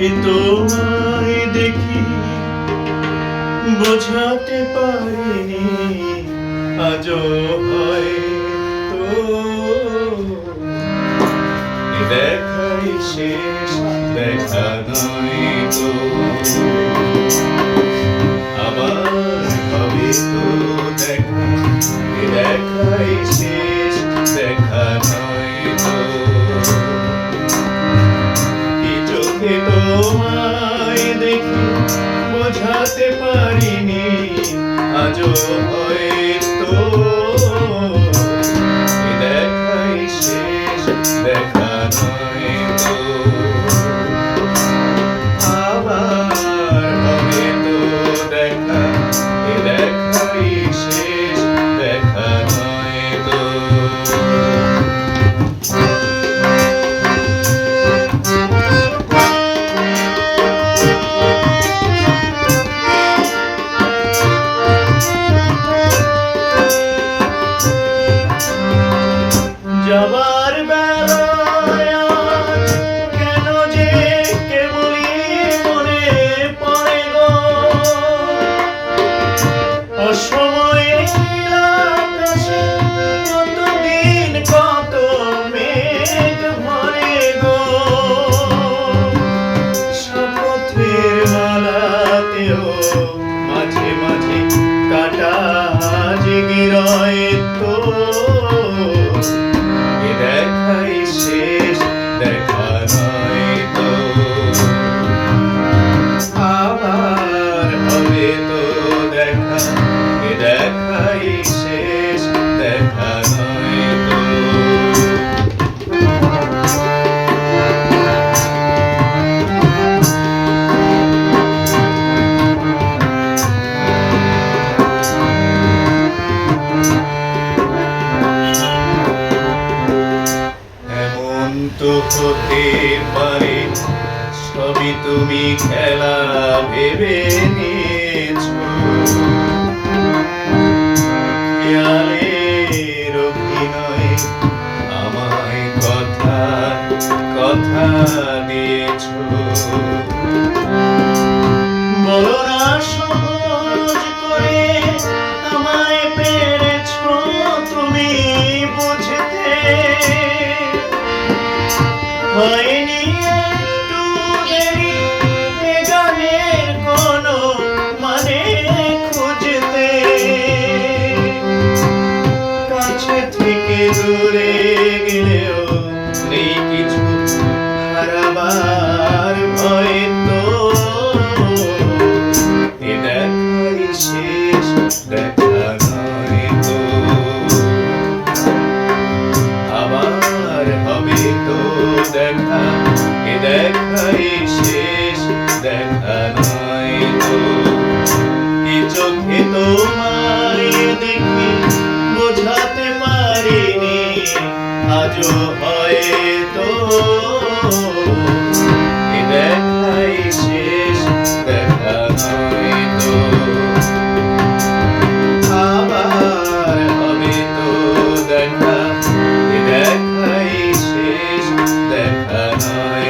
চোখে তোমায় দেখি বোঝাতে পারিনি আজও হয়তো এ দেখাই শেষ দেখা নয় তো আবার হবে তো দেখা এ দেখাই শেষ দেখা নয় তো কি চোখে তোমায় দেখি বোঝাতে পারিনি আজও হয়তো এ দেখাই শেষ দেখা নয় তো আবার হবে তো দেখা এ দেখাই শেষ দেখা নয় তো যাবার বেলায় আজ কেন যে কেবলই মনে পড়ে গো অসময়ে আকাশে কতদিন কত মেঘ ভরে গো শপথের মালাতেও মাঝে মাঝে কাটা জিগিরয় তো এ দেখাই শেষ দেখা নয় তো আবার হবে তো দেখা এ দেখাই শেষ দেখা নয় তো তো হতে পারে সবই তুমি খেলা ভেবে নিয়েছো খেয়ালের অভিনয়ে আমায় কথা কথা দিয়েছো বলো না সহজ করে আমায় পেরেছো তুমি বুঝতে হয়নি একটু দেরি এ গানের কোনো মানে খুঁজতে কাছে থেকে দূরে গেলেও নেই কিছু হারাবার ভয় তো এ দেখাই শেষ দেখা নয় তো আবার হবে তো দেখা এ দেখাই শেষ দেখা নয় তো কি চোখে তোমায় দেখি বোঝাতে পারিনি আজও হয়তো এ দেখাই শেষ দেখা নয় তো আবার হবে তো দেখা এ দেখাই শেষ দেখা নয়